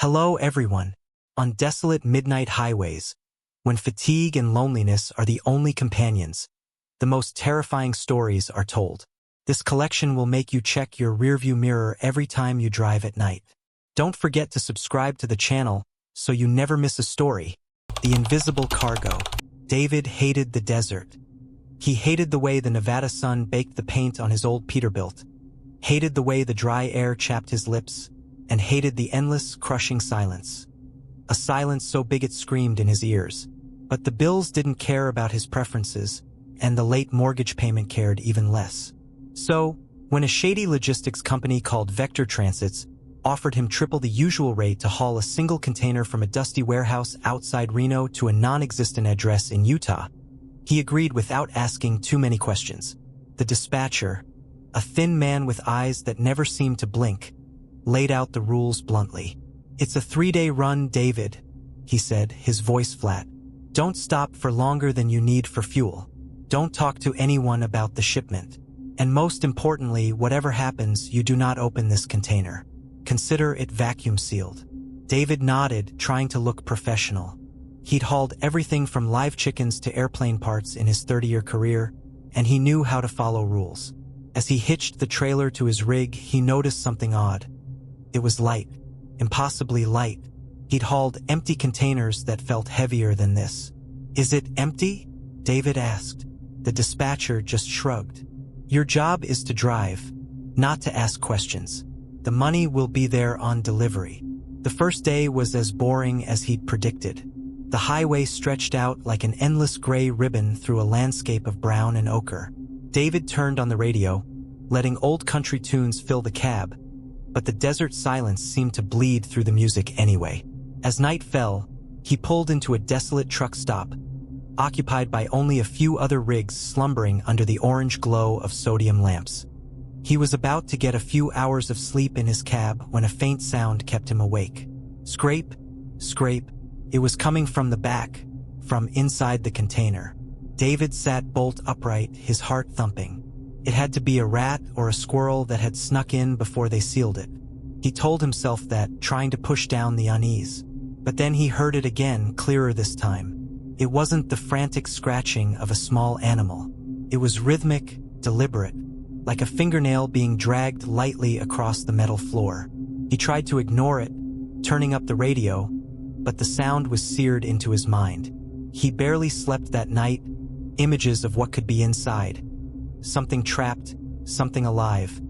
Hello everyone. On desolate midnight highways, when fatigue and loneliness are the only companions, the most terrifying stories are told. This collection will make you check your rearview mirror every time you drive at night. Don't forget to subscribe to the channel so you never miss a story. The Invisible Cargo. David hated the desert. He hated the way the Nevada sun baked the paint on his old Peterbilt, hated the way the dry air chapped his lips, and hated the endless, crushing silence. A silence so big it screamed in his ears. But the bills didn't care about his preferences, and the late mortgage payment cared even less. So, when a shady logistics company called Vector Transits offered him triple the usual rate to haul a single container from a dusty warehouse outside Reno to a non-existent address in Utah, he agreed without asking too many questions. The dispatcher, a thin man with eyes that never seemed to blink, laid out the rules bluntly. "It's a 3-day run, David," he said, his voice flat. "Don't stop for longer than you need for fuel. Don't talk to anyone about the shipment. And most importantly, whatever happens, you do not open this container. Consider it vacuum sealed." David nodded, trying to look professional. He'd hauled everything from live chickens to airplane parts in his 30-year career, and he knew how to follow rules. As he hitched the trailer to his rig, he noticed something odd. It was light. Impossibly light. He'd hauled empty containers that felt heavier than this. "Is it empty?" David asked. The dispatcher just shrugged. "Your job is to drive, not to ask questions. The money will be there on delivery." The first day was as boring as he'd predicted. The highway stretched out like an endless gray ribbon through a landscape of brown and ochre. David turned on the radio, letting old country tunes fill the cab, but the desert silence seemed to bleed through the music anyway. As night fell, he pulled into a desolate truck stop, occupied by only a few other rigs slumbering under the orange glow of sodium lamps. He was about to get a few hours of sleep in his cab when a faint sound kept him awake. Scrape, scrape. It was coming from the back, from inside the container. David sat bolt upright, his heart thumping. It had to be a rat or a squirrel that had snuck in before they sealed it. He told himself that, trying to push down the unease. But then he heard it again, clearer this time. It wasn't the frantic scratching of a small animal. It was rhythmic, deliberate, like a fingernail being dragged lightly across the metal floor. He tried to ignore it, turning up the radio, but the sound was seared into his mind. He barely slept that night, images of what could be inside. Something trapped, something alive,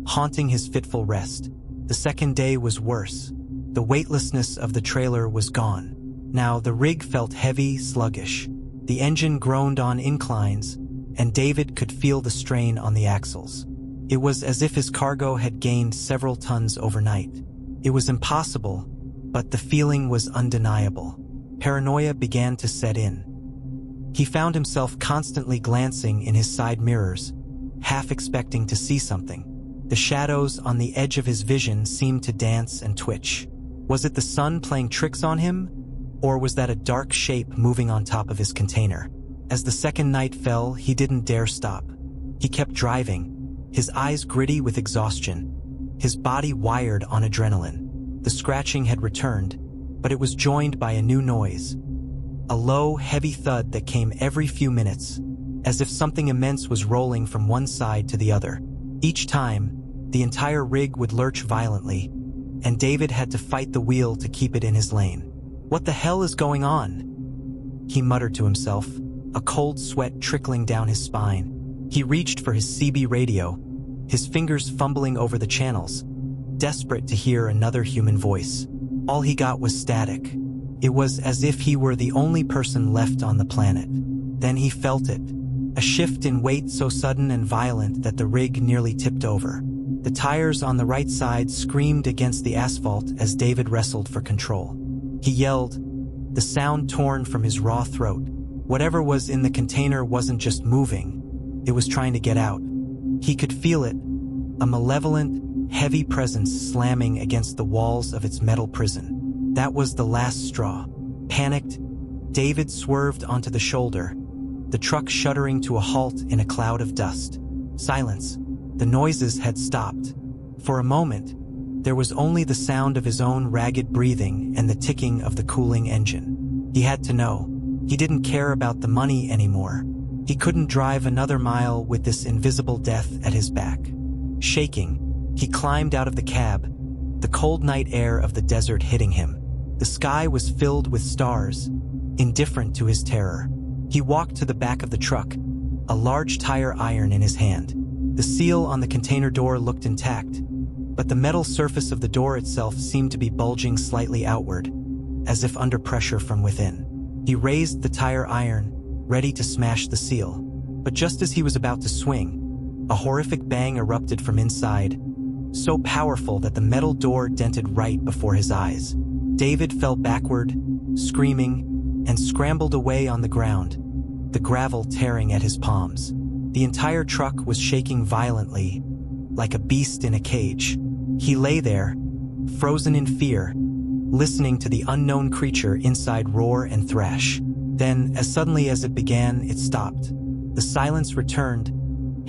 haunting his fitful rest. The second day was worse. The weightlessness of the trailer was gone. Now the rig felt heavy, sluggish. The engine groaned on inclines, and David could feel the strain on the axles. It was as if his cargo had gained several tons overnight. It was impossible, but the feeling was undeniable. Paranoia began to set in. He found himself constantly glancing in his side mirrors, half expecting to see something. The shadows on the edge of his vision seemed to dance and twitch. Was it the sun playing tricks on him? Or was that a dark shape moving on top of his container? As the second night fell, he didn't dare stop. He kept driving, his eyes gritty with exhaustion, his body wired on adrenaline. The scratching had returned, but it was joined by a new noise. A low, heavy thud that came every few minutes, as if something immense was rolling from one side to the other. Each time, the entire rig would lurch violently, and David had to fight the wheel to keep it in his lane. "What the hell is going on?" he muttered to himself, a cold sweat trickling down his spine. He reached for his CB radio, his fingers fumbling over the channels, desperate to hear another human voice. All he got was static. It was as if he were the only person left on the planet. Then he felt it, a shift in weight so sudden and violent that the rig nearly tipped over. The tires on the right side screamed against the asphalt as David wrestled for control. He yelled, the sound torn from his raw throat. Whatever was in the container wasn't just moving, it was trying to get out. He could feel it, a malevolent, heavy presence slamming against the walls of its metal prison. That was the last straw. Panicked, David swerved onto the shoulder, the truck shuddering to a halt in a cloud of dust. Silence. The noises had stopped. For a moment, There was only the sound of his own ragged breathing and the ticking of the cooling engine. He had to know. He didn't care about the money anymore. He couldn't drive another mile with this invisible death at his back. Shaking, he climbed out of the cab, the cold night air of the desert hitting him. The sky was filled with stars, indifferent to his terror. He walked to the back of the truck, a large tire iron in his hand. The seal on the container door looked intact, but the metal surface of the door itself seemed to be bulging slightly outward, as if under pressure from within. He raised the tire iron, ready to smash the seal. But just as he was about to swing, a horrific bang erupted from inside, so powerful that the metal door dented right before his eyes. David fell backward, screaming, and scrambled away on the ground, the gravel tearing at his palms. The entire truck was shaking violently, like a beast in a cage. He lay there, frozen in fear, listening to the unknown creature inside roar and thrash. Then, as suddenly as it began, it stopped. The silence returned,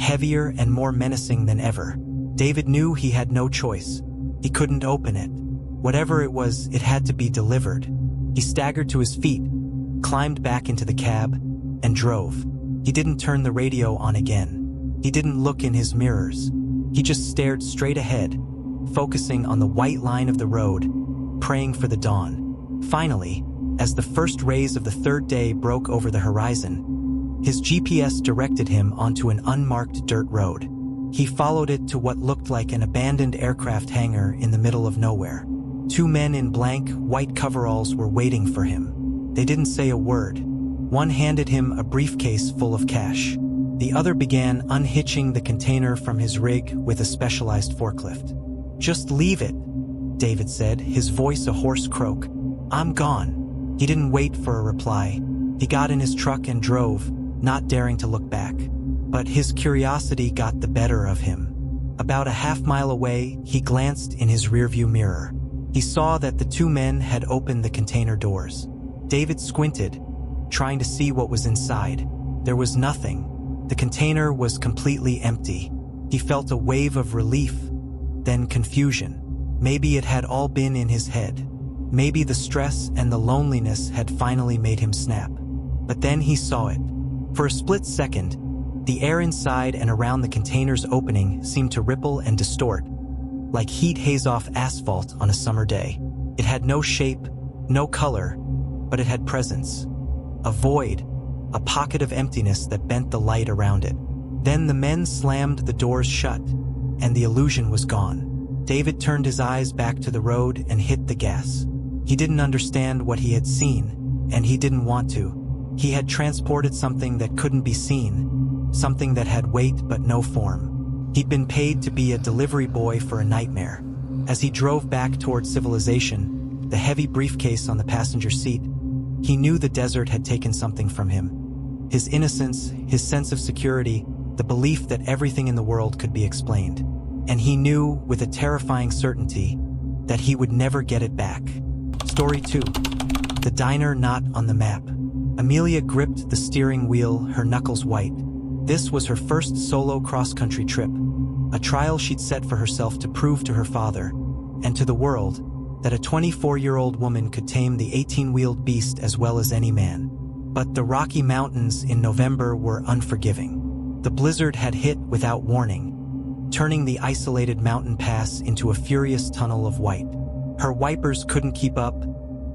heavier and more menacing than ever. David knew he had no choice. He couldn't open it. Whatever it was, it had to be delivered. He staggered to his feet, climbed back into the cab, and drove. He didn't turn the radio on again. He didn't look in his mirrors. He just stared straight ahead, focusing on the white line of the road, praying for the dawn. Finally, as the first rays of the third day broke over the horizon, his GPS directed him onto an unmarked dirt road. He followed it to what looked like an abandoned aircraft hangar in the middle of nowhere. Two men in blank, white coveralls were waiting for him. They didn't say a word. One handed him a briefcase full of cash. The other began unhitching the container from his rig with a specialized forklift. "Just leave it," David said, his voice a hoarse croak. "I'm gone." He didn't wait for a reply. He got in his truck and drove, not daring to look back. But his curiosity got the better of him. About a half-mile away, he glanced in his rearview mirror. He saw that the two men had opened the container doors. David squinted, trying to see what was inside. There was nothing. The container was completely empty. He felt a wave of relief, then confusion. Maybe it had all been in his head. Maybe the stress and the loneliness had finally made him snap. But then he saw it. For a split second, the air inside and around the container's opening seemed to ripple and distort, like heat haze off asphalt on a summer day. It had no shape, no color, but it had presence. A void, a pocket of emptiness that bent the light around it. Then the men slammed the doors shut, and the illusion was gone. David turned his eyes back to the road and hit the gas. He didn't understand what he had seen, and he didn't want to. He had transported something that couldn't be seen, something that had weight but no form. He'd been paid to be a delivery boy for a nightmare. As he drove back toward civilization, the heavy briefcase on the passenger seat, he knew the desert had taken something from him. His innocence, his sense of security, the belief that everything in the world could be explained. And he knew, with a terrifying certainty, that he would never get it back. Story 2. The diner not on the map. Amelia gripped the steering wheel, her knuckles white. This was her first solo cross-country trip, a trial she'd set for herself to prove to her father, and to the world, that a 24-year-old woman could tame the 18-wheeled beast as well as any man. But the Rocky Mountains in November were unforgiving. The blizzard had hit without warning, turning the isolated mountain pass into a furious tunnel of white. Her wipers couldn't keep up,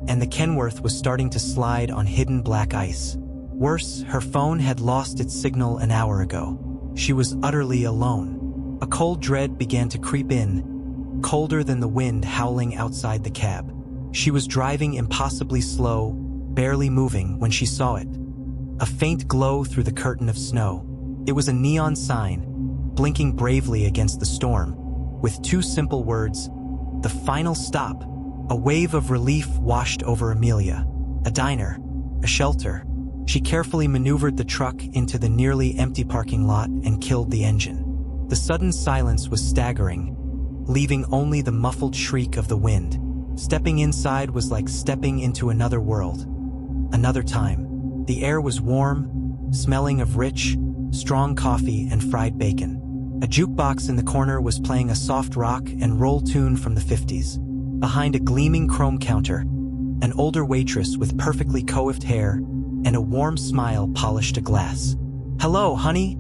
and the Kenworth was starting to slide on hidden black ice. Worse, her phone had lost its signal an hour ago. She was utterly alone. A cold dread began to creep in, colder than the wind howling outside the cab. She was driving impossibly slow, barely moving when she saw it. A faint glow through the curtain of snow. It was a neon sign, blinking bravely against the storm, with two simple words: the final stop. A wave of relief washed over Amelia. A diner, a shelter. She carefully maneuvered the truck into the nearly empty parking lot and killed the engine. The sudden silence was staggering, leaving only the muffled shriek of the wind. Stepping inside was like stepping into another world, another time. The air was warm, smelling of rich, strong coffee and fried bacon. A jukebox in the corner was playing a soft rock and roll tune from the 50s. Behind a gleaming chrome counter, an older waitress with perfectly coiffed hair and a warm smile polished a glass. "Hello, honey,"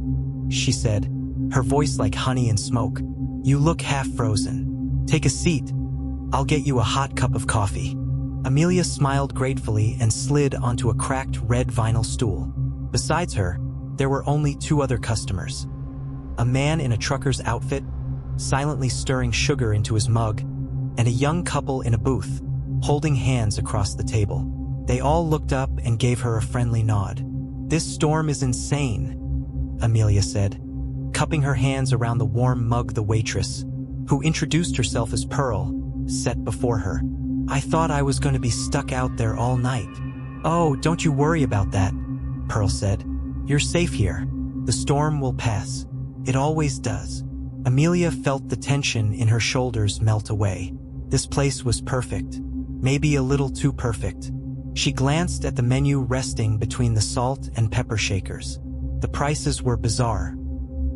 she said, her voice like honey and smoke. "You look half frozen. Take a seat. I'll get you a hot cup of coffee." Amelia smiled gratefully and slid onto a cracked red vinyl stool. Besides her, there were only two other customers. A man in a trucker's outfit, silently stirring sugar into his mug, and a young couple in a booth, holding hands across the table. They all looked up and gave her a friendly nod. "This storm is insane," Amelia said, cupping her hands around the warm mug the waitress, who introduced herself as Pearl, set before her. "I thought I was going to be stuck out there all night." "Oh, don't you worry about that," Pearl said. "You're safe here. The storm will pass. It always does." Amelia felt the tension in her shoulders melt away. This place was perfect, maybe a little too perfect. She glanced at the menu resting between the salt and pepper shakers. The prices were bizarre.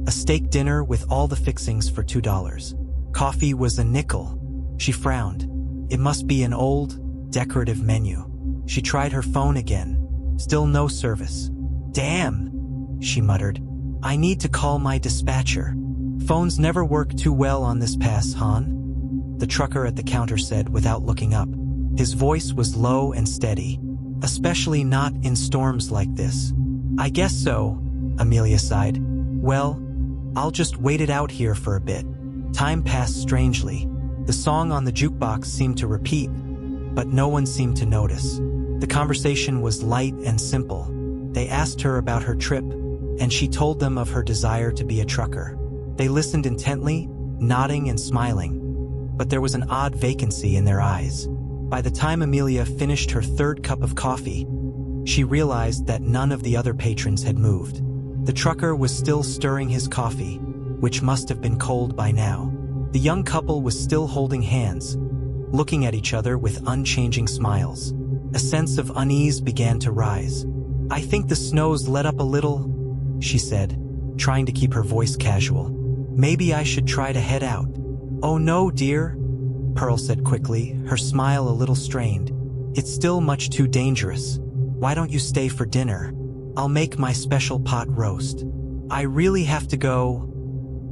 A steak dinner with all the fixings for $2. Coffee was a nickel. She frowned. It must be an old, decorative menu. She tried her phone again. Still no service. "Damn," she muttered. "I need to call my dispatcher. Phones never work too well on this pass, hon," the trucker at the counter said without looking up. His voice was low and steady, especially not in storms like this. "I guess so," Amelia sighed. "Well, I'll just wait it out here for a bit." Time passed strangely. The song on the jukebox seemed to repeat, but no one seemed to notice. The conversation was light and simple. They asked her about her trip, and she told them of her desire to be a trucker. They listened intently, nodding and smiling, but there was an odd vacancy in their eyes. By the time Amelia finished her third cup of coffee, she realized that none of the other patrons had moved. The trucker was still stirring his coffee, which must have been cold by now. The young couple was still holding hands, looking at each other with unchanging smiles. A sense of unease began to rise. "I think the snow's let up a little," she said, trying to keep her voice casual. "Maybe I should try to head out." "Oh no, dear," Pearl said quickly, her smile a little strained. "It's still much too dangerous. Why don't you stay for dinner? I'll make my special pot roast." "I really have to go,"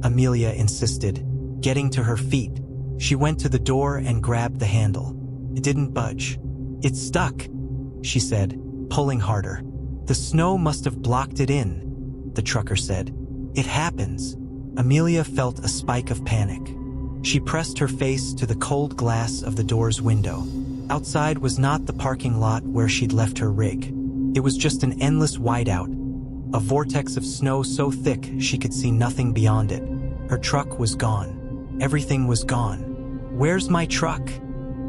Amelia insisted, getting to her feet. She went to the door and grabbed the handle. It didn't budge. "It's stuck," she said, pulling harder. "The snow must have blocked it in," the trucker said. "It happens." Amelia felt a spike of panic. She pressed her face to the cold glass of the door's window. Outside was not the parking lot where she'd left her rig. It was just an endless whiteout, a vortex of snow so thick she could see nothing beyond it. Her truck was gone. Everything was gone. "Where's my truck?"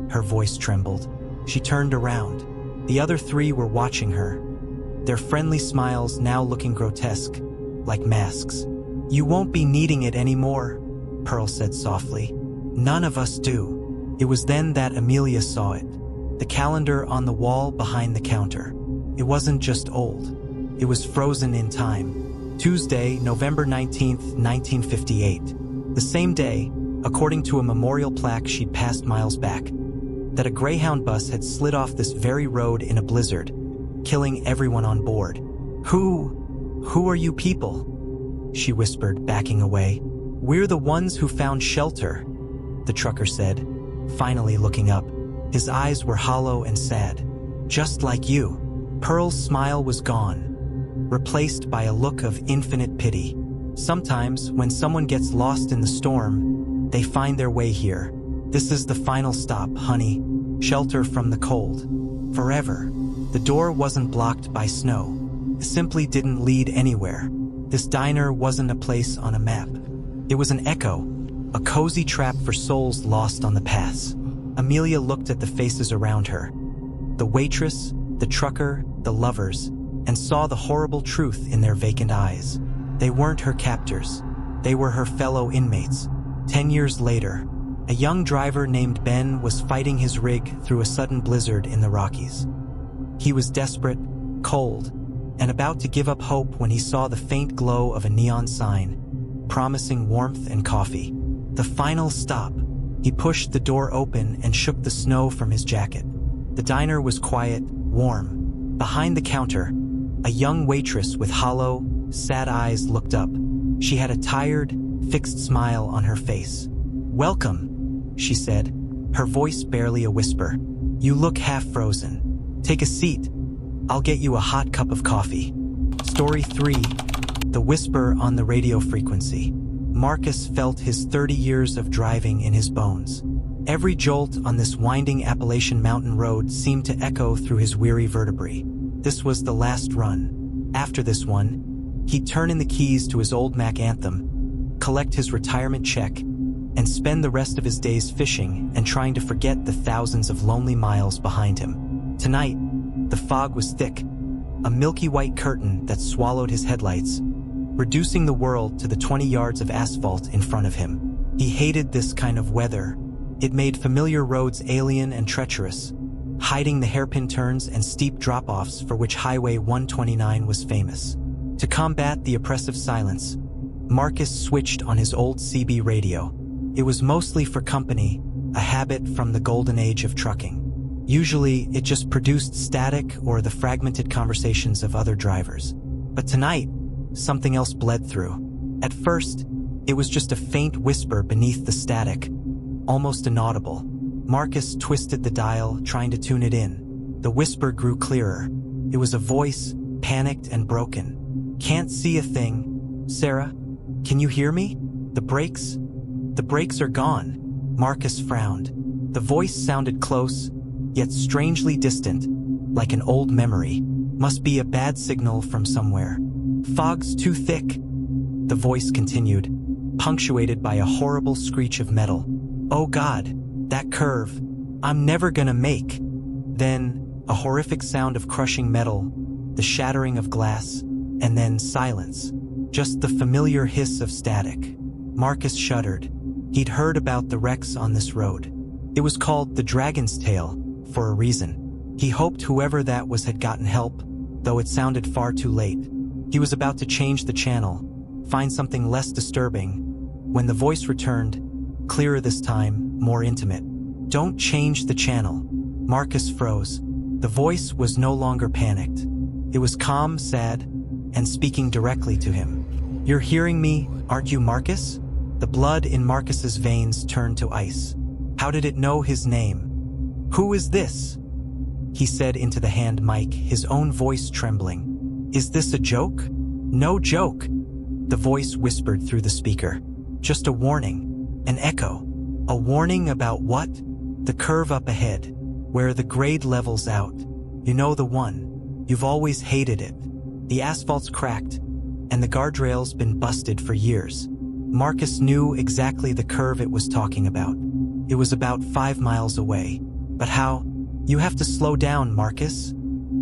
Her voice trembled. She turned around. The other three were watching her, their friendly smiles now looking grotesque, like masks. "You won't be needing it anymore," Pearl said softly. "None of us do." It was then that Amelia saw it. The calendar on the wall behind the counter. It wasn't just old. It was frozen in time. Tuesday, November 19th, 1958. The same day, according to a memorial plaque she'd passed miles back, that a Greyhound bus had slid off this very road in a blizzard, killing everyone on board. Who are you people?" she whispered, backing away. "We're the ones who found shelter," the trucker said, finally looking up. His eyes were hollow and sad. "Just like you." Pearl's smile was gone, replaced by a look of infinite pity. Sometimes, when someone gets lost in the storm, they find their way here. This is the final stop, honey. Shelter from the cold. Forever. The door wasn't blocked by snow. It simply didn't lead anywhere. This diner wasn't a place on a map. It was an echo, a cozy trap for souls lost on the pass. Amelia looked at the faces around her. The waitress, the trucker, the lovers, and saw the horrible truth in their vacant eyes. They weren't her captors. They were her fellow inmates. 10 years later, a young driver named Ben was fighting his rig through a sudden blizzard in the Rockies. He was desperate, cold, and about to give up hope when he saw the faint glow of a neon sign. promising warmth and coffee. The final stop. He pushed the door open and shook the snow from his jacket. The diner was quiet, warm. Behind the counter, a young waitress with hollow, sad eyes looked up. She had a tired, fixed smile on her face. "Welcome," she said, her voice barely a whisper. "You look half frozen. Take a seat. I'll get you a hot cup of coffee." Story 3. The Whisper on the Radio Frequency. Marcus felt his 30 years of driving in his bones. Every jolt on this winding Appalachian mountain road seemed to echo through his weary vertebrae. This was the last run. After this one, he'd turn in the keys to his old Mac Anthem, collect his retirement check, and spend the rest of his days fishing and trying to forget the thousands of lonely miles behind him. Tonight, the fog was thick, a milky white curtain that swallowed his headlights, reducing the world to the 20 yards of asphalt in front of him. He hated this kind of weather. It made familiar roads alien and treacherous, hiding the hairpin turns and steep drop-offs for which Highway 129 was famous. To combat the oppressive silence, Marcus switched on his old CB radio. It was mostly for company, a habit from the golden age of trucking. Usually, it just produced static or the fragmented conversations of other drivers. But tonight, something else bled through. At first, it was just a faint whisper beneath the static, almost inaudible. Marcus twisted the dial, trying to tune it in. The whisper grew clearer. It was a voice, panicked and broken. "Can't see a thing. Sarah, can you hear me? The brakes are gone." Marcus frowned. The voice sounded close, yet strangely distant, like an old memory. Must be a bad signal from somewhere. "Fog's too thick," the voice continued, punctuated by a horrible screech of metal. "Oh God, that curve. I'm never gonna make." Then, a horrific sound of crushing metal, the shattering of glass, and then silence. Just the familiar hiss of static. Marcus shuddered. He'd heard about the wrecks on this road. It was called the Dragon's Tail, for a reason. He hoped whoever that was had gotten help, though it sounded far too late. He was about to change the channel, find something less disturbing, when the voice returned, clearer this time, more intimate. "Don't change the channel." Marcus froze. The voice was no longer panicked. It was calm, sad, and speaking directly to him. "You're hearing me, aren't you, Marcus?" The blood in Marcus's veins turned to ice. How did it know his name? "Who is this?" he said into the hand mic, his own voice trembling. "Is this a joke?" "No joke," the voice whispered through the speaker. "Just a warning. An echo." "A warning about what?" "The curve up ahead, where the grade levels out. You know, the one. You've always hated it. The asphalt's cracked, and the guardrail's been busted for years." Marcus knew exactly the curve it was talking about. It was about 5 miles away. "But how?" "You have to slow down, Marcus,"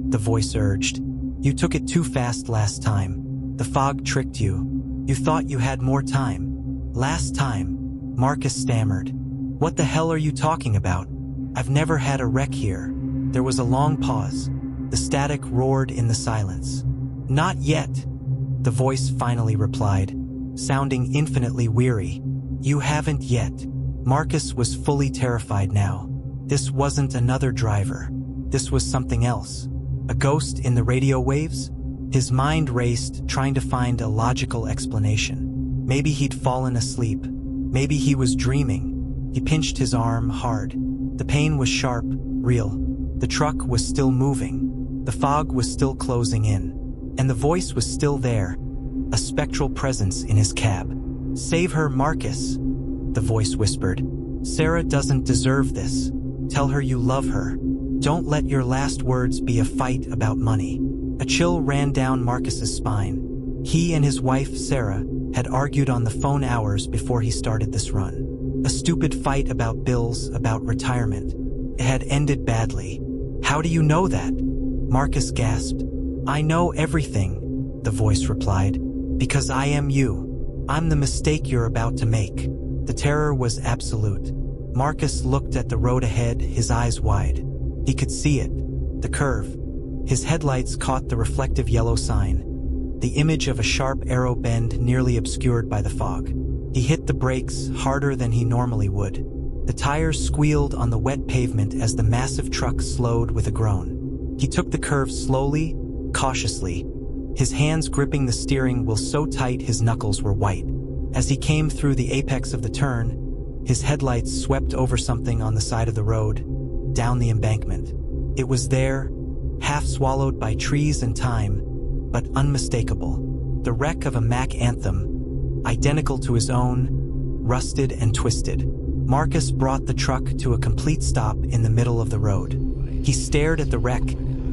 the voice urged. "You took it too fast last time. The fog tricked you. You thought you had more time." "Last time," Marcus stammered. "What the hell are you talking about? I've never had a wreck here." There was a long pause. The static roared in the silence. "Not yet," the voice finally replied, sounding infinitely weary. "You haven't yet." Marcus was fully terrified now. This wasn't another driver. This was something else. A ghost in the radio waves? His mind raced, trying to find a logical explanation. Maybe he'd fallen asleep. Maybe he was dreaming. He pinched his arm hard. The pain was sharp, real. The truck was still moving. The fog was still closing in. And the voice was still there, a spectral presence in his cab. "Save her, Marcus," the voice whispered. "Sarah doesn't deserve this. Tell her you love her. Don't let your last words be a fight about money." A chill ran down Marcus's spine. He and his wife, Sarah, had argued on the phone hours before he started this run. A stupid fight about bills, about retirement. It had ended badly. "How do you know that?" Marcus gasped. "I know everything," the voice replied. "Because I am you. I'm the mistake you're about to make." The terror was absolute. Marcus looked at the road ahead, his eyes wide. He could see it. The curve. His headlights caught the reflective yellow sign. the image of a sharp arrow bend nearly obscured by the fog. He hit the brakes harder than he normally would. The tires squealed on the wet pavement as the massive truck slowed with a groan. He took the curve slowly, cautiously, his hands gripping the steering wheel so tight his knuckles were white. As he came through the apex of the turn, his headlights swept over something on the side of the road, down the embankment. It was there, half swallowed by trees and time, but unmistakable. The wreck of a Mack Anthem, identical to his own, rusted and twisted. Marcus brought the truck to a complete stop in the middle of the road. He stared at the wreck,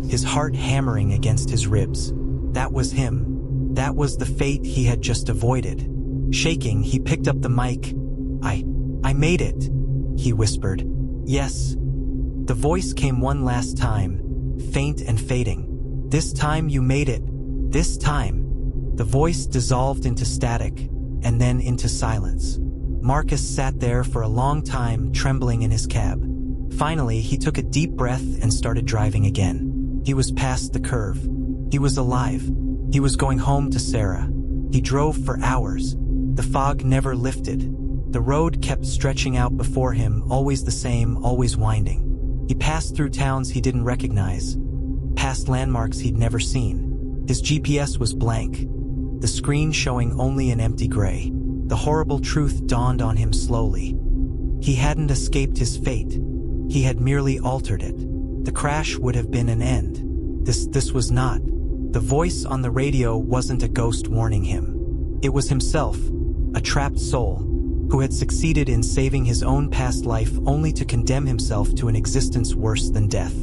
his heart hammering against his ribs. That was him. That was the fate he had just avoided. Shaking, he picked up the mic. I made it, he whispered. Yes. The voice came one last time, faint and fading. This time you made it. This time. The voice dissolved into static, and then into silence. Marcus sat there for a long time, trembling in his cab. Finally, he took a deep breath and started driving again. He was past the curve. He was alive. He was going home to Sarah. He drove for hours. The fog never lifted. The road kept stretching out before him, always the same, always winding. He passed through towns he didn't recognize, past landmarks he'd never seen. His GPS was blank, the screen showing only an empty gray. The horrible truth dawned on him slowly. He hadn't escaped his fate. He had merely altered it. The crash would have been an end. This was not. The voice on the radio wasn't a ghost warning him. It was himself, a trapped soul, who had succeeded in saving his own past life only to condemn himself to an existence worse than death.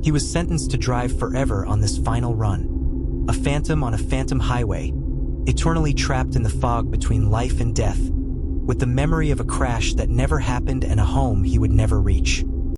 He was sentenced to drive forever on this final run. A phantom on a phantom highway, eternally trapped in the fog between life and death, with the memory of a crash that never happened and a home he would never reach.